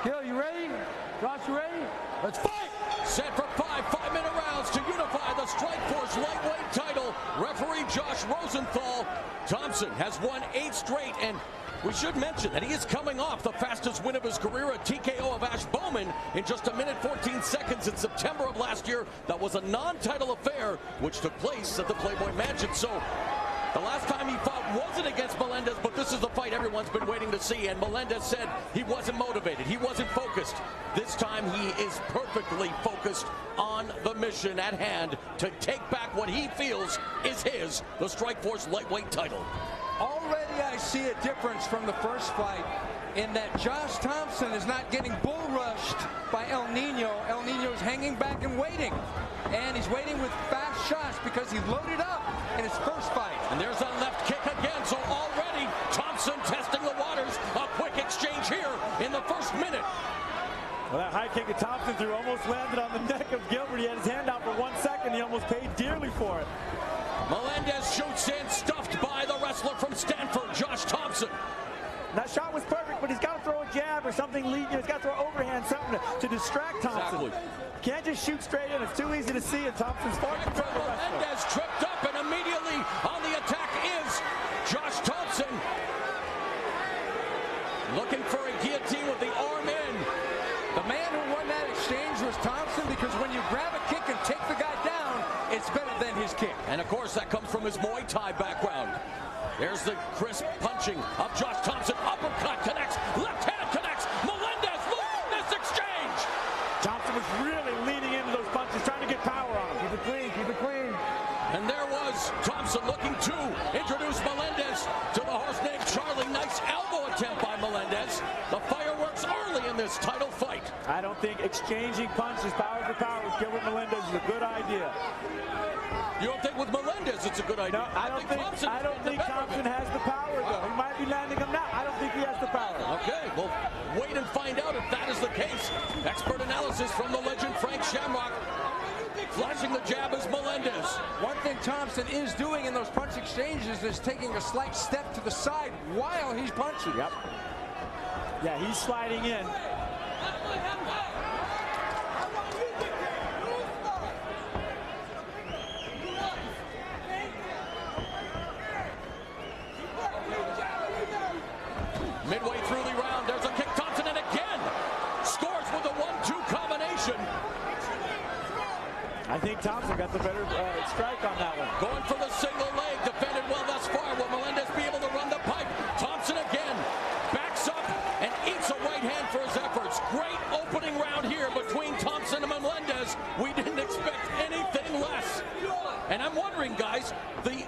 Gil, you ready? Josh, you ready? Let's fight! Set for 5-minute rounds to unify the Strikeforce lightweight title. Referee Josh Rosenthal. Thompson has won 8 straight, and we should mention that he is coming off the fastest win of his career, a TKO of Ash Bowman in just 1:14 in September of last year. That was a non-title affair, which took place at the Playboy Mansion. So the last time he fought wasn't against Melendez, but this is the fight everyone's been waiting to see, and Melendez said he wasn't motivated, he wasn't focused. This time he is perfectly focused on the mission at hand to take back what he feels is his, the Strikeforce lightweight title. Already I see a difference from the first fight in that Josh Thompson is not getting bull rushed by El Nino. El Nino's hanging back and waiting. And he's waiting with fast shots because he loaded up in his first fight. And there's a left kick again, so already Thompson testing the waters. A quick exchange here in the first minute. Well, that high kick that Thompson threw almost landed on the neck of Gilbert. He had his hand out for 1 second. He almost paid dearly for it. Melendez shoots in, stuffed by the wrestler from Stanford, Josh Thompson. That shot was perfect, but he's got to throw a jab or something leading. He's got to throw overhand, something to distract Thompson. Exactly. Can't just shoot straight in. It's too easy to see, and Thompson's far from the wrestler. Melendez tripped up, and immediately on the attack is Josh Thompson. Looking for a guillotine with the arm in. The man who won that exchange was Thompson, because when you grab a kick and take the guy down, it's better than his kick. And of course, that comes from his Muay Thai background. There's the crisp punching of Josh Thompson. Uppercut connects, left hand connects. Melendez losing this exchange. Thompson was really leaning into those punches, trying to get power on him. Keep it clean, keep it clean. And there was Thompson looking to introduce Melendez to the horse named Charlie. Nice elbow attempt by Melendez. The fireworks early in this title fight. I don't think exchanging punches power for power with Gilbert Melendez is a good idea. You don't think with Melendez it's a good idea? No, I don't think Thompson has the power, though. He might be landing him now. I don't think he has the power. Okay, well, wait and find out if that is the case. Expert analysis from the legend Frank Shamrock. Flashing the jab is Melendez. One thing Thompson is doing in those punch exchanges is taking a slight step to the side while he's punching. Yep. Yeah, he's sliding in. Midway through the round, there's a kick. Thompson, and again scores with a 1-2 combination. I think Thompson got the better strike on that one. Going for the single leg, defended well thus far. Will Melendez be able to run the pipe? Thompson again backs up and eats a right hand for his efforts. Great opening round here between Thompson and Melendez. We didn't expect anything less. And I'm wondering, guys, the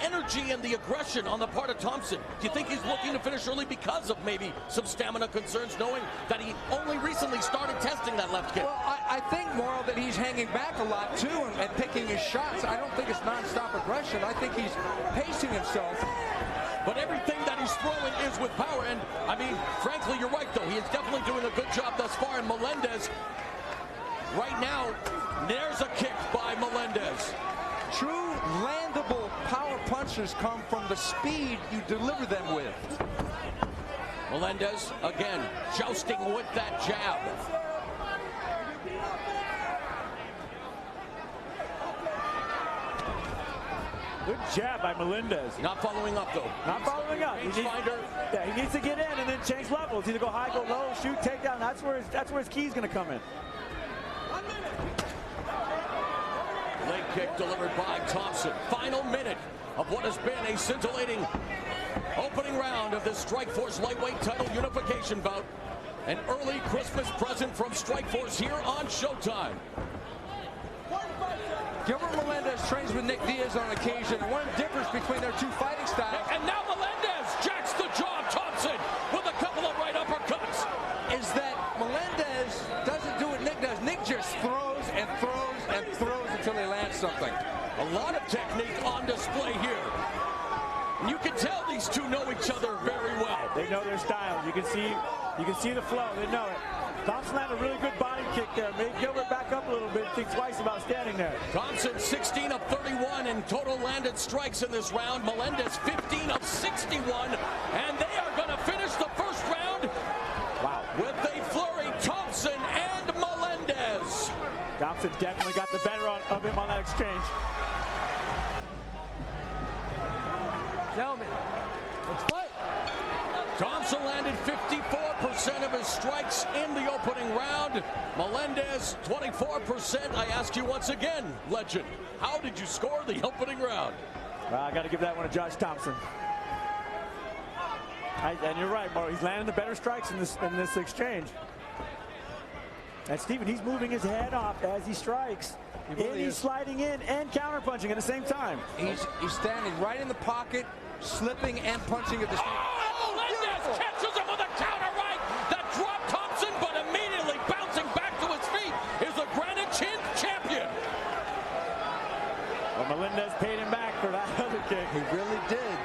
energy and the aggression on the part of Thompson, do you think he's looking to finish early because of maybe some stamina concerns, knowing that he only recently started testing that left kick? Well, I think, Morrow, that he's hanging back a lot, too, and picking his shots. I don't think it's nonstop aggression. I think he's pacing himself. But everything that he's throwing is with power. And, I mean, frankly, you're right, though. He is definitely doing a good job thus far. And Melendez, right now, there's a kick by Melendez. True landable power punches come from the speed you deliver them with. Melendez, again, jousting with that jab. Good jab by Melendez. Not following up, though. Not following up. He needs to get in and then change levels. Either go high, go low, shoot, takedown. That's where his key is going to come in. Leg kick delivered by Thompson. Final minute of what has been a scintillating opening round of this Strikeforce lightweight title unification bout. An early Christmas present from Strikeforce here on Showtime. Gilbert Melendez trains with Nick Diaz on occasion. One difference between their two fighting styles. And now Melendez jacks the jaw of Thompson with a couple of right uppercuts. Is that Melendez doesn't do what Nick does. Nick just throws and throws and throws until he lands something. A lot of technique on display here. And you can tell these two know each other very well. They know their style. You can see the flow. They know it. Thompson had a really good body kick there. Made Gilbert back up a little bit. Think twice about standing there. Thompson 16 of 31 in total landed strikes in this round. Melendez 15 of 61. And they are going to finish the first round with a flurry Thompson definitely got the better of him on that exchange. Gentlemen, let's fight. Thompson landed 54% of his strikes in the opening round. Melendez, 24%. I ask you once again, legend, how did you score the opening round? I got to give that one to Josh Thompson. And you're right, Mo. He's landing the better strikes in this exchange. And Steven, he's moving his head off as he strikes. He's sliding in and counterpunching at the same time. He's standing right in the pocket, slipping and punching at the same time. Melendez catches him with a counter right that dropped Thompson, but immediately bouncing back to his feet is the Granite Chin champion. Well, Melendez paid him back for that other kick. He really did.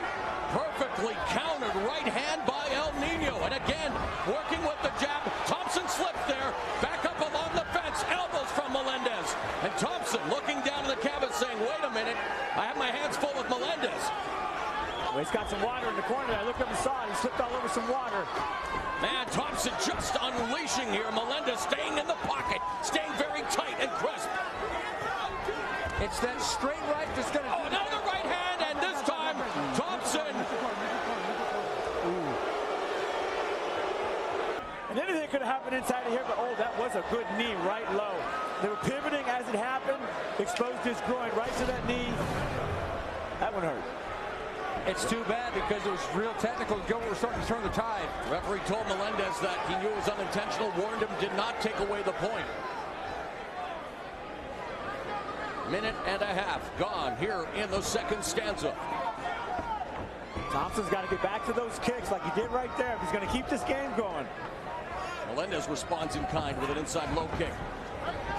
Perfectly countered right hand by El Nino. And again, working with the jab. Thompson slipped there. Back up along the fence. Elbows from Melendez. And Thompson looking down in the cabin saying, wait a minute, I have my hands full with Melendez. Well, he's got some water in the corner. I looked up and saw it. He slipped all over some water. Man, Thompson just unleashing here. Melendez staying in the pocket. Staying very tight and crisp. It's that straight right that's going to do another right hand, and this time, Thompson. And anything could have happened inside of here, but oh, that was a good knee right low. They were pivoting as it happened, exposed his groin right to that knee. That one hurt. It's too bad because it was real technical. Gilbert was starting to turn the tide. The referee told Melendez that he knew it was unintentional, warned him, did not take away the point. Minute and a half gone here in the second stanza. Thompson's got to get back to those kicks like he did right there if he's going to keep this game going. Melendez responds in kind with an inside low kick.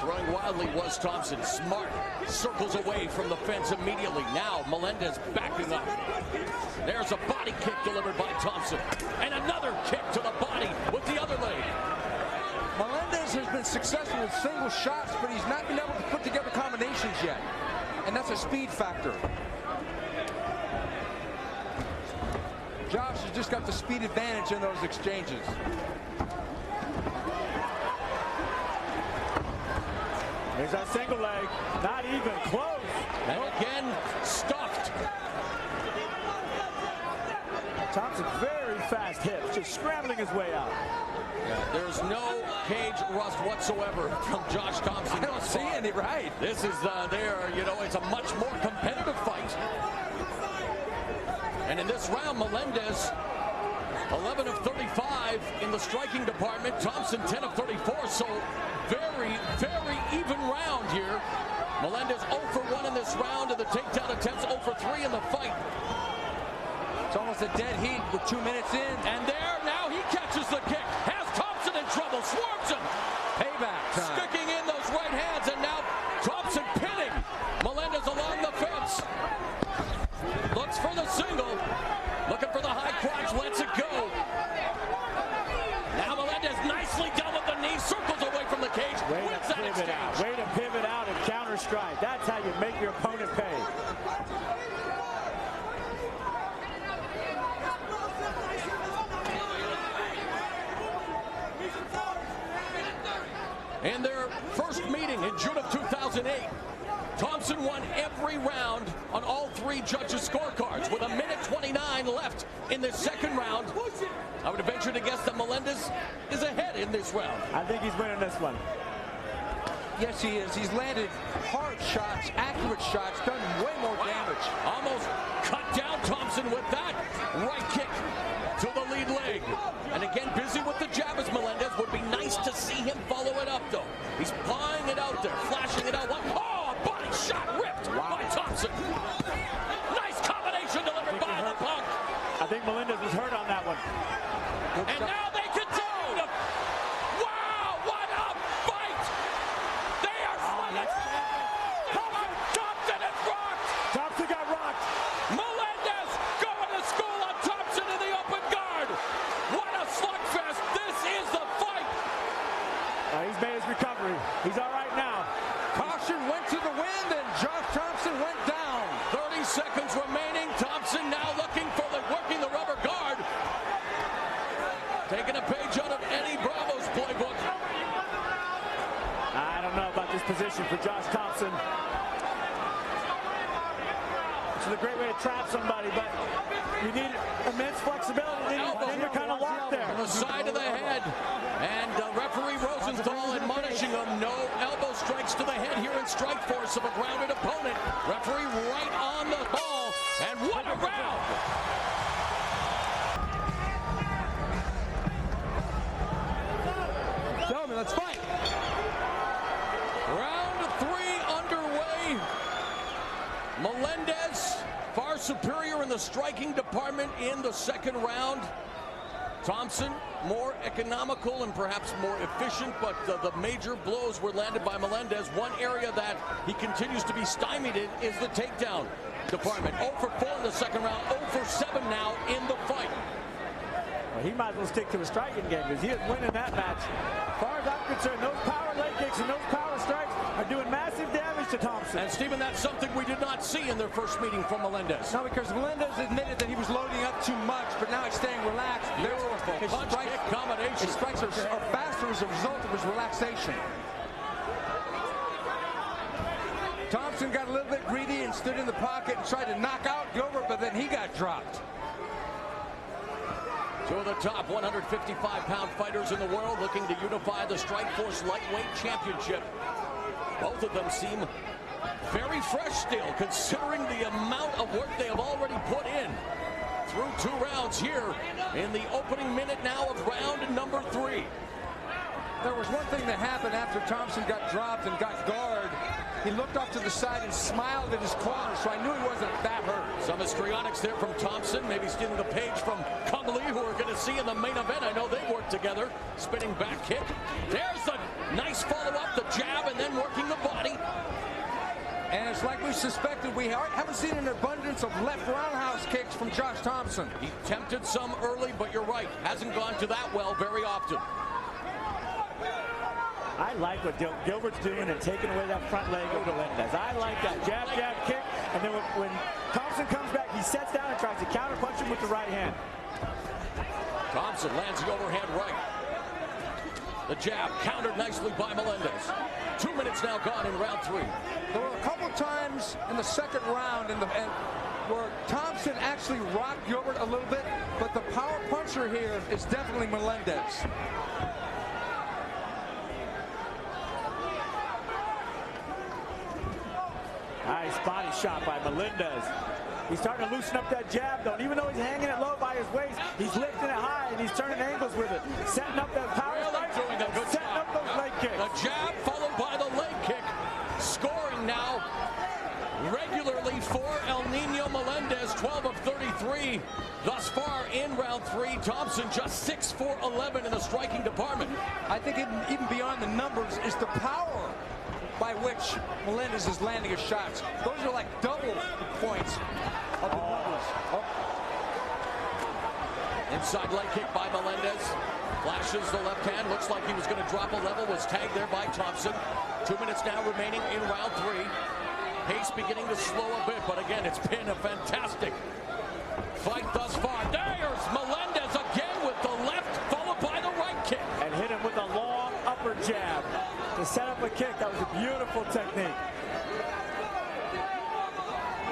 Throwing wildly was Thompson. Smart. Circles away from the fence immediately. Now Melendez backing up. There's a body kick delivered by Thompson. And another kick to the body with the other leg. Melendez has been successful with single shots, but he's not been able to put together combinations yet. And that's a speed factor. Josh has just got the speed advantage in those exchanges. There's that single leg, not even close. And again, stuffed. Thompson very fast hips, just scrambling his way out. Yeah, there's no cage rust whatsoever from Josh Thompson. I don't see any, right? This is it's a much more competitive fight. And in this round, Melendez, 11 of 35 in the striking department. Thompson, 10 of 34. So very, very even round here. Melendez 0 for 1 in this round, and the takedown attempts 0 for 3 in the fight. It's almost a dead heat with 2 minutes in. And there, now he catches the kick. Has Thompson in trouble, swarms him. Payback time. Sticking in those right hands, and now Thompson pinning Melendez along the fence. Looks for the single. Looking for the high crotch, lets it go. Now Melendez nicely done with the knee, circles away from the cage, wins that exchange. Way to pivot out and counter strike. That's how you make your opponent pay. In their first meeting in June of 2008, Thompson won every round on all 3 judges' scorecards with a minute 29 left in the second round. I would venture to guess that Melendez is ahead in this round. I think he's winning this one. Yes, he is. He's landed hard shots, accurate shots, done way more damage. Almost cut down Thompson with that right kick to the lead leg. And again, busy with the jab as Melendez. Would be nice to see him follow it up, though. He's pawing it out there, flashing it out. Oh, a body shot ripped by Thompson. Nice combination delivered by the punk. I think Melendez was hurt on that one. And now they continue to... Wow, what a fight! They are swinging. Come on, Thompson is rocked. Thompson got rocked. Melendez going to school on Thompson in the open guard. What a slugfest. This is the fight. He's made his recovery. He's all right now. Caution went to the wind, and Josh Thompson went down. 30 seconds remaining. Thompson now working the rubber guard. Taking a page out of Eddie Bravo's playbook. I don't know about this position for Josh Thompson. Which is a great way to trap somebody, but you need immense flexibility. Then you're kind of locked there. On the side of the head. And referee Rosenthal admonishing him, no elbow strikes to the head here in Strikeforce of a grounded opponent. Referee right on the ball. And what a round! Gentlemen, let's fight. Round 3 underway. Melendez far superior in the striking department in the second round. Thompson more economical and perhaps more efficient, but the major blows were landed by Melendez. One area that he continues to be stymied in is the takedown department. 0 for 4 in the second round, 0 for 7 now in the fight. Well, he might as well stick to the striking game because he is winning that match. As far as I'm concerned, those power leg kicks and those power strikes are doing massive damage to Thompson. And Stephen, that's something we did not see in their first meeting from Melendez. No, because Melendez admitted that he was loading up too much, but now he's staying relaxed. Beautiful His punch strike, kick combination. his strikes are faster as a result of his relaxation. Thompson got a little bit greedy and stood in the pocket and tried to knock out Gilbert, but then he got dropped. Two of the top 155-pound fighters in the world looking to unify the Strikeforce Lightweight Championship. Both of them seem very fresh still, considering the amount of work they have already put in through 2 rounds here in the opening minute now of round number 3. There was one thing that happened after Thompson got dropped and got guard. He looked off to the side and smiled at his corner, so I knew he wasn't that hurt. Some histrionics there from Thompson, maybe stealing the page from Kung Lee, who we're going to see in the main event. I know they work together. Spinning back kick. There's the nice follow-up, the jab, and then working the body. And it's like we suspected. We haven't seen an abundance of left roundhouse kicks from Josh Thompson. He tempted some early, but you're right. Hasn't gone to that well very often. I like what Gilbert's doing and taking away that front leg of Melendez. I like that jab, jab, kick. And then when Thompson comes back, he sets down and tries to counterpunch him with the right hand. Thompson lands the overhand right. The jab countered nicely by Melendez. 2 minutes now gone in round 3. There were a couple times in the second round where Thompson actually rocked Gilbert a little bit, but the power puncher here is definitely Melendez. Nice body shot by Melendez. He's starting to loosen up that jab, though. And even though he's hanging it low by his waist, he's lifting it high and he's turning angles with it. Setting up that power strike, doing a good setting job. up those leg kicks. The jab followed by the leg kick. Scoring now regularly for El Nino Melendez, 12 of 33 thus far in round 3. Thompson just 6 for 11 in the striking department. I think even beyond the numbers is the power by which Melendez is landing his shots. Those are like double points of the numbers. Oh. Inside leg kick by Melendez. Flashes the left hand. Looks like he was going to drop a level. Was tagged there by Thompson. 2 minutes now remaining in round 3. Pace beginning to slow a bit, but again, it's been a fantastic fight thus far. There's Melendez again with the left, followed by the right kick. And hit him with a long upper jab to set up a kick. That was a beautiful technique.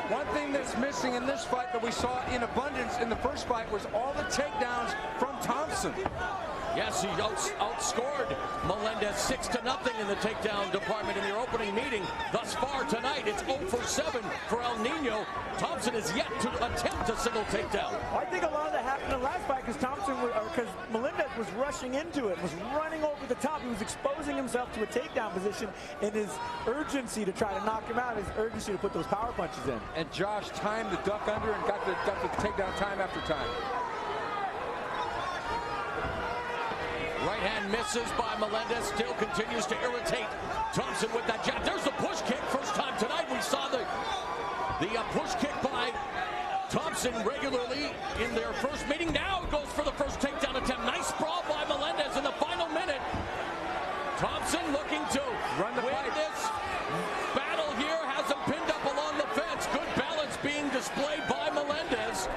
One thing that's missing in this fight that we saw in abundance in the first fight was all the takedowns from Thompson. Yes, he outscored Melendez 6-0 in the takedown department in their opening meeting. Thus far tonight, it's 0 for 7 for El Nino. Thompson is yet to attempt a single takedown. I think a lot of that happened in the last fight because Melendez was rushing into it, was running over the top. He was exposing himself to a takedown position in his urgency to try to knock him out, his urgency to put those power punches in. And Josh timed the duck under and got the takedown time after time. Right hand misses by Melendez, still continues to irritate Thompson with that jab. There's the push kick. First time tonight we saw the push kick by Thompson regularly in their first meeting. Now it goes for the first takedown attempt. Nice sprawl by Melendez in the final minute. Thompson looking to win this battle here. Has him pinned up along the fence. Good balance being displayed by Melendez.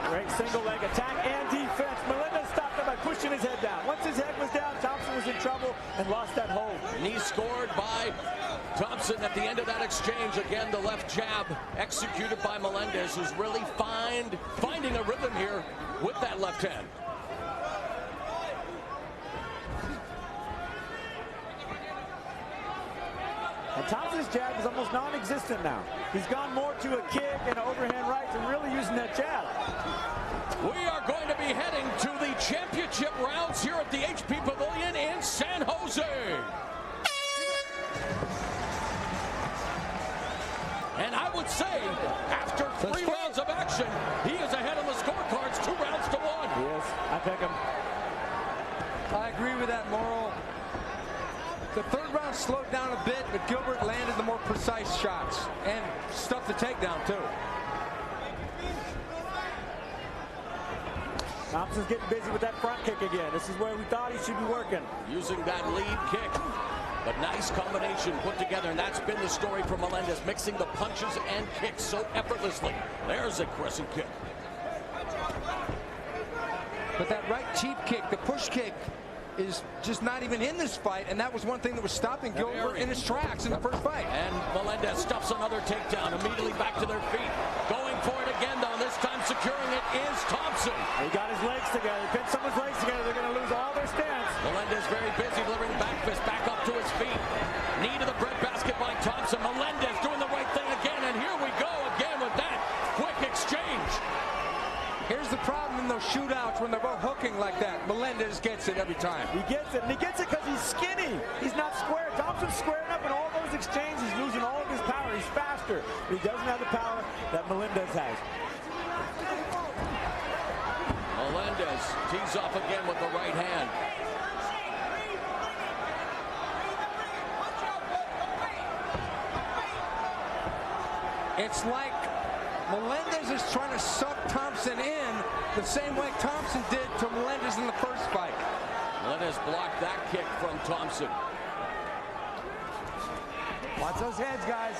Great single leg attack and defense. Melendez stopped him by pushing his head down. Once his head was down, Thompson was in trouble and lost that hold. knee scored by Thompson at the end of that exchange. Again, the left jab executed by Melendez, who's really finding a rhythm here with that left hand. And Thompson's jab is almost non-existent now. He's gone more to a kick and an overhand right and really using that jab. We are going to be heading to the championship rounds here at the HP Pavilion in San Jose. And I would say, after 3 rounds of action, he is ahead on the scorecards, 2 rounds to 1. Yes, I pick him. I agree with that, Morrall. The third round slowed down a bit, but Gilbert landed the more precise shots and stuffed the takedown, too. Thompson's getting busy with that front kick again. This is where we thought he should be working. Using that lead kick. But nice combination put together, and that's been the story for Melendez, mixing the punches and kicks so effortlessly. There's a crescent kick. But that right cheap kick, the push kick, is just not even in this fight, and that was one thing that was stopping Gilbert in his tracks in the first fight. And Melendez stuffs another takedown, immediately back to their feet. Going for it again, though, this time securing it is Thompson. He got his legs together. He pinned someone's legs together. They're going to lose all their stance. Melendez very busy delivering back fist back up to his feet. Knee to the breadbasket by Thompson. Melendez doing the right thing again, and here we go again with that quick exchange. Here's the problem in those shootouts when they're both hooking like that. Melendez gets it every time. He gets it, and he gets it because he's skinny. He's not square. Thompson's squaring up in all those exchanges. He's losing all of his power. He's faster, but he doesn't have the power that Melendez has. Melendez tees off again with the right hand. It's like Melendez is trying to suck Thompson in the same way Thompson did to Melendez in the first fight. Melendez blocked that kick from Thompson. Watch those heads, guys.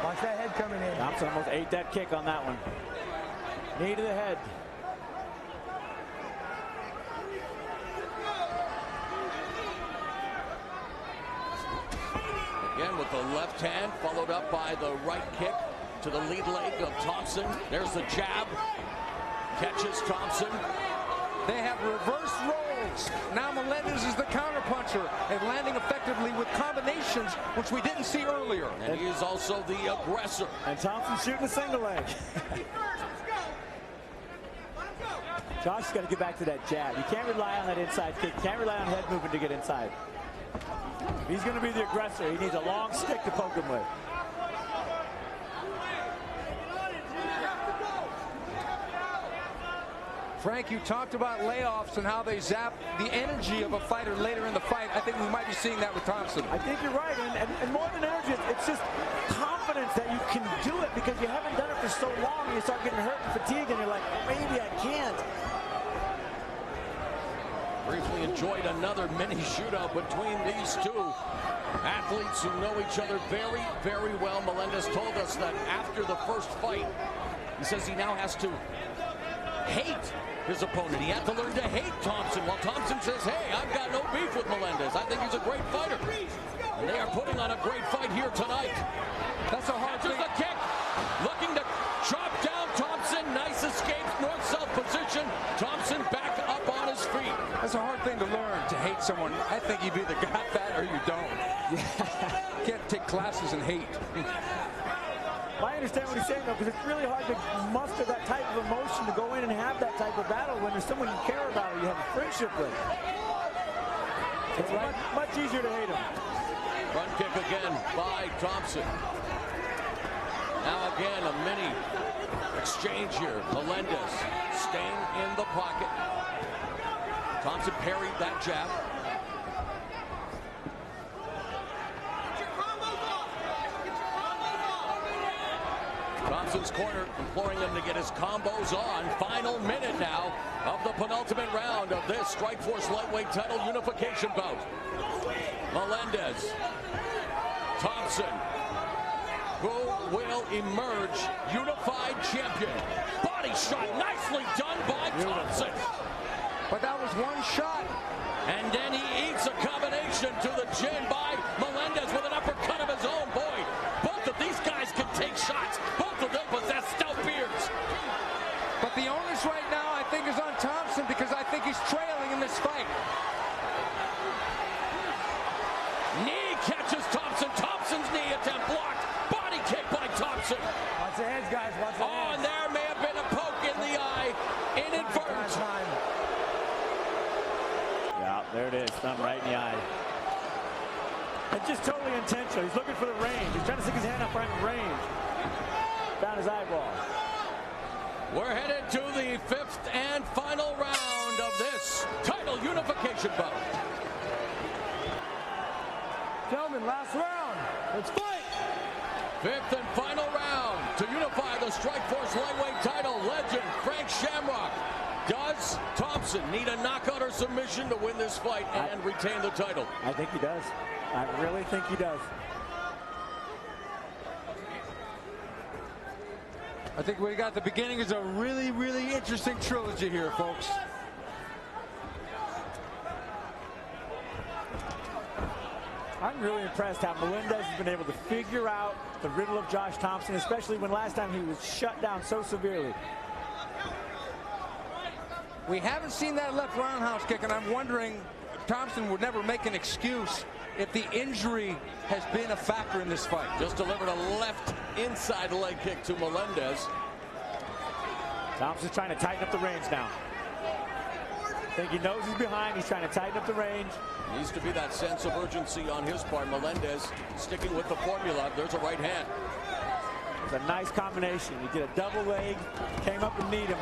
Watch that head coming in. Thompson almost ate that kick on that one. Knee to the head. Again with the left hand, followed up by the right kick to the lead leg of Thompson. There's the jab. Catches Thompson. They have reverse rolls. Now Melendez is the counterpuncher and landing effectively with combinations, which we didn't see earlier. And he is also the aggressor. And Thompson's shooting a single leg. Josh has got to get back to that jab. You can't rely on that inside kick. You can't rely on head movement to get inside. He's going to be the aggressor. He needs a long stick to poke him with. Frank, you talked about layoffs and how they zap the energy of a fighter later in the fight. I think we might be seeing that with Thompson. I think you're right, and more than energy, it's just confidence that you can do it because you haven't done it for so long, and you start getting hurt and fatigued, and you're like, maybe I can't. Briefly enjoyed another mini shootout between these two athletes who know each other very, very well. Melendez told us that after the first fight, he says he now has to hate his opponent. He had to learn to hate Thompson, while Thompson says, hey, I've got no beef with Melendez. I think he's a great fighter. And they are putting on a great fight here tonight. That's a hard thing. The kick, looking to chop down Thompson. Nice escape, north-south position. Thompson back up on his feet. That's a hard thing to learn, to hate someone. I think you either got that or you don't. You can't take classes in hate. I understand what he's saying, though, because it's really hard to muster that type of emotion to go in and have that type of battle when there's someone you care about or you have a friendship with. It's much easier to hate him. Front kick again by Thompson. Now again, a mini exchange here. Melendez staying in the pocket. Thompson parried that jab. Thompson's corner imploring him to get his combos on. Final minute now of the penultimate round of this Strikeforce lightweight title unification bout. Melendez, Thompson, who will emerge unified champion. Body shot nicely done by Thompson. But that was one shot. And then he eats a combination to the chin this fight. Knee catches Thompson. Thompson's knee attempt blocked. Body kick by Thompson. Watch the heads, guys. Watch the heads. Oh, and there may have been a poke in the eye. Inadvertent. Time. Yeah, there it is. Thumb right in the eye. And just totally intentional. He's looking for the range. He's trying to stick his hand up right in range. Found his eyeball. We're headed to the 5th and final round of this title unification bout. Gentlemen, last round. Let's fight. 5th and final round to unify the Strikeforce lightweight title. Legend Frank Shamrock. Does Thompson need a knockout or submission to win this fight and retain the title? I think he does. I really think he does. I think we got the beginning is a really, really interesting trilogy here, folks. I'm really impressed how Melendez has been able to figure out the riddle of Josh Thompson, especially when last time he was shut down so severely. We haven't seen that left roundhouse kick, and I'm wondering if Thompson would never make an excuse if the injury has been a factor in this fight. Just delivered a left inside leg kick to Melendez. Thompson's trying to tighten up the range now. I think he knows he's behind. He's trying to tighten up the range. Needs to be that sense of urgency on his part. Melendez sticking with the formula. There's a right hand. It's a nice combination. He did a double leg, came up and kneed him.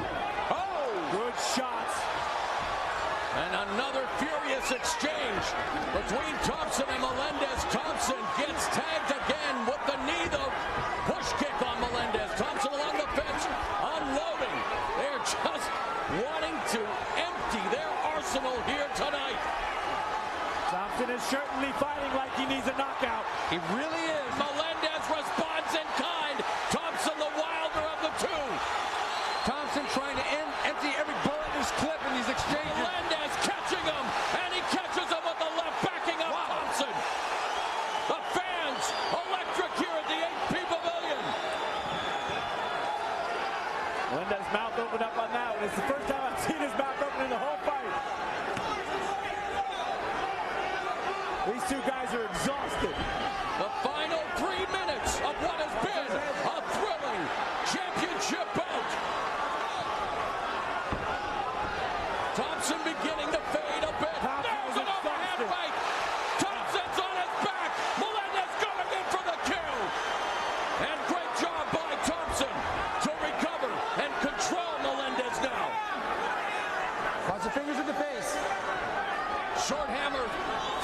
Oh! Good shots. And another furious exchange between Thompson and Melendez. Thompson gets tagged again with the knee, the push kick on Melendez. Thompson along the fence, unloading. They're just wanting to empty their arsenal here tonight. Thompson is certainly fighting like he needs a knockout. He really is. Melendez responds in kind. Thompson the wilder of the two. Thompson trying to empty every bullet in his clip in these exchanges. Melendez catching him, and he catches him with the left, backing up Thompson. The fans electric here at the HP Pavilion. Melendez's mouth opened up on that one. It's the first time I've seen his mouth open in the whole fight. These two guys are exhausted. The final 3 minutes of what has been a thrilling championship bout. Thompson beginning to fade a bit. There's an overhand right. Thompson's on his back. Melendez going in for the kill. And great job by Thompson to recover and control Melendez now. Watch the fingers in the face. Short hammer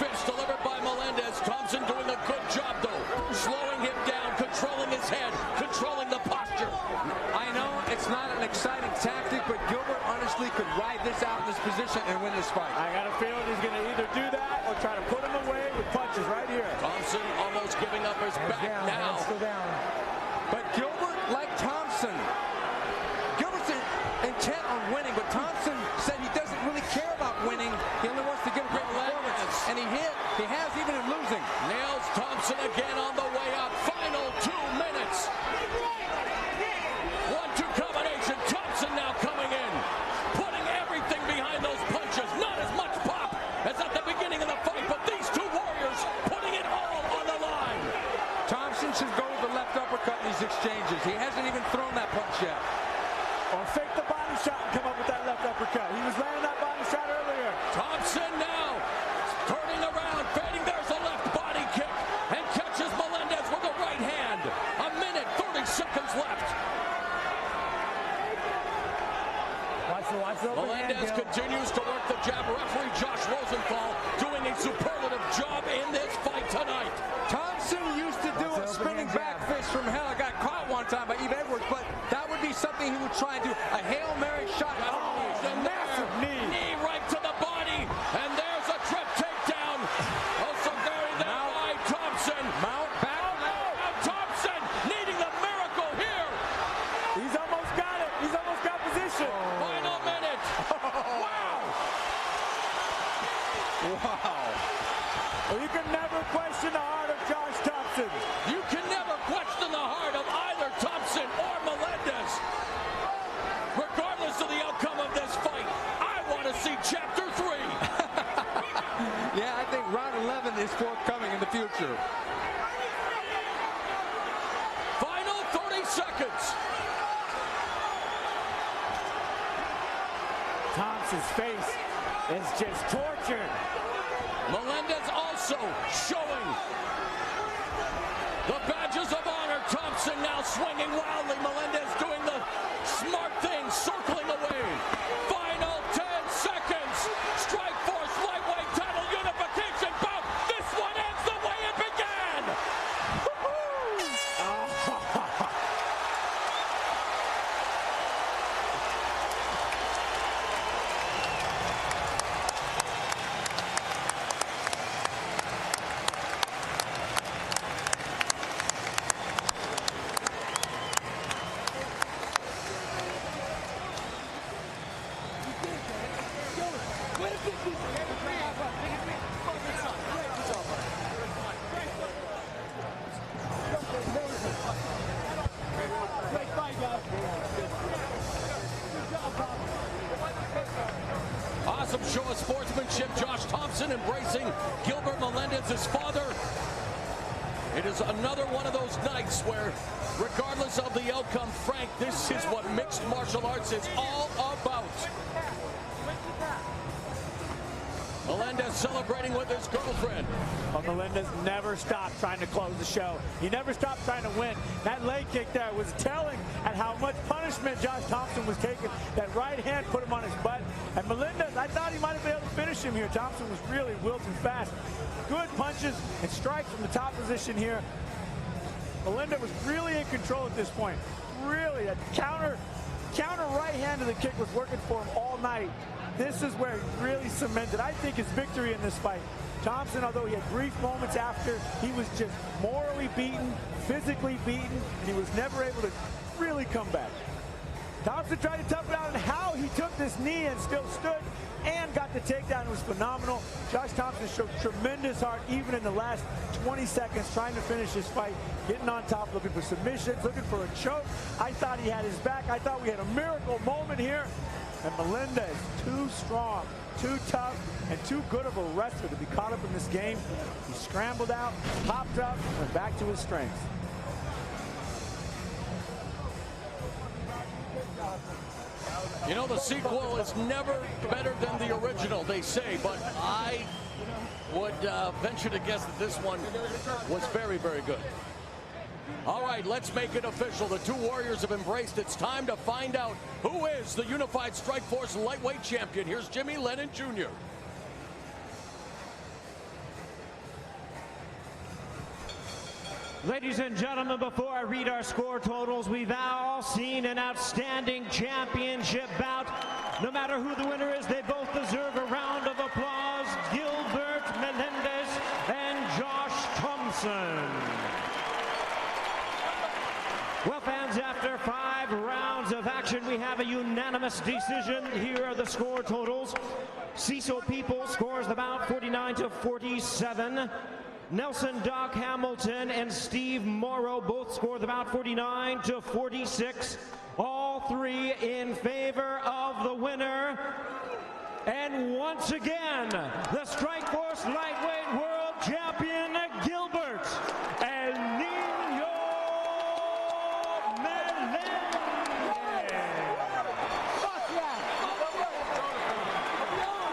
fist delivered by Melendez. Thompson doing a good job though. Slowing him down, controlling his head, controlling the posture. I know it's not an exciting tactic, but Gilbert honestly could ride this out in this position and win this fight. I got a feeling he's going to either do that or try to put him away with punches right here. Thompson almost giving up his back Down, now. hands still down. But Gilbert, like Thompson, Gilbert's intent on winning, but Thompson said he doesn't really care about winning. He only wants to give a great performance. And he has even in losing. Nails Thompson again on the way out. Final 2 minutes. 1-2 combination. Thompson now coming in. Putting everything behind those punches. Not as much pop as at the beginning of the fight, but these two warriors putting it all on the line. Thompson should go with the left uppercut in these exchanges. He hasn't even thrown that punch yet. Or fake the body shot and come up with that left uppercut. He was landing that body shot earlier. Thompson now turning around, fading. There's a left body kick and catches Melendez with a right hand. A minute, 30 seconds left. Watch the open hand, Melendez Gil. continues to work the jab. Referee Josh Rosenthal doing a superlative job in this fight tonight. Thompson used to do a That's an spinning opening back jab. fist from hell. I got caught one time by Eve Edwards, but that would be something he would try and do. A Hail Mary shot. A massive knee. Knee right to the body, and there's a trip takedown. Osagari there by Thompson. Mount back. Now Thompson needing the miracle here. He's almost got it. He's almost got position. Final minute. Wow. Wow. Well, you can never question the heart of Josh Thompson. You can never question the heart of either Thompson or Melendez. Regardless of the outcome of this fight, I want to see Chapter 3. round 11 is forthcoming in the future. Final 30 seconds. Thompson's face is just tortured. Melendez also showing the badges of honor. Thompson now swinging wildly. Melendez doing the smart thing, circling away. Final 10 seconds. Strikeforce lightweight title unification bout. This one ends the way it began. Awesome show of sportsmanship. Josh Thompson embracing Gilbert Melendez's father. It is another one of those nights where, regardless of the outcome, Frank, this is what mixed martial arts is all about. Melendez celebrating with his girlfriend. But Melendez never stopped trying to close the show. He never stopped trying to win. That leg kick there was telling at how much punishment Josh Thompson was taking. That right hand put him on his butt. And Melendez, I thought he might have been able to finish him here. Thompson was really wilting fast. Good punches and strikes from the top position here. Melendez was really in control at this point. Really, that counter right hand of the kick was working for him all night. This is where he really cemented, I think, his victory in this fight. Thompson, although he had brief moments after, he was just morally beaten, physically beaten, and he was never able to really come back. Thompson tried to tough it out on how he took this knee and still stood and got the takedown. It was phenomenal. Josh Thompson showed tremendous heart even in the last 20 seconds trying to finish his fight, getting on top, looking for submissions, looking for a choke. I thought he had his back. I thought we had a miracle moment here. And Melendez, too strong, too tough, and too good of a wrestler to be caught up in this game. He scrambled out, popped up, and went back to his strengths. You know, the sequel is never better than the original, they say, but I would venture to guess that this one was very, very good. All right, let's make it official. The two warriors have embraced. It's time to find out who is the Unified Strikeforce lightweight champion. Here's Jimmy Lennon Jr. Ladies and gentlemen, before I read our score totals, we've all seen an outstanding championship bout. No matter who the winner is, they both deserve a round of applause. Gilbert Melendez and Josh Thompson. Well, fans, after 5 rounds of action, we have a unanimous decision. Here are the score totals. Cecil People scores the bout 49-47. Nelson Doc Hamilton and Steve Morrow both score the bout 49-46. All three in favor of the winner. And once again, the Strikeforce Light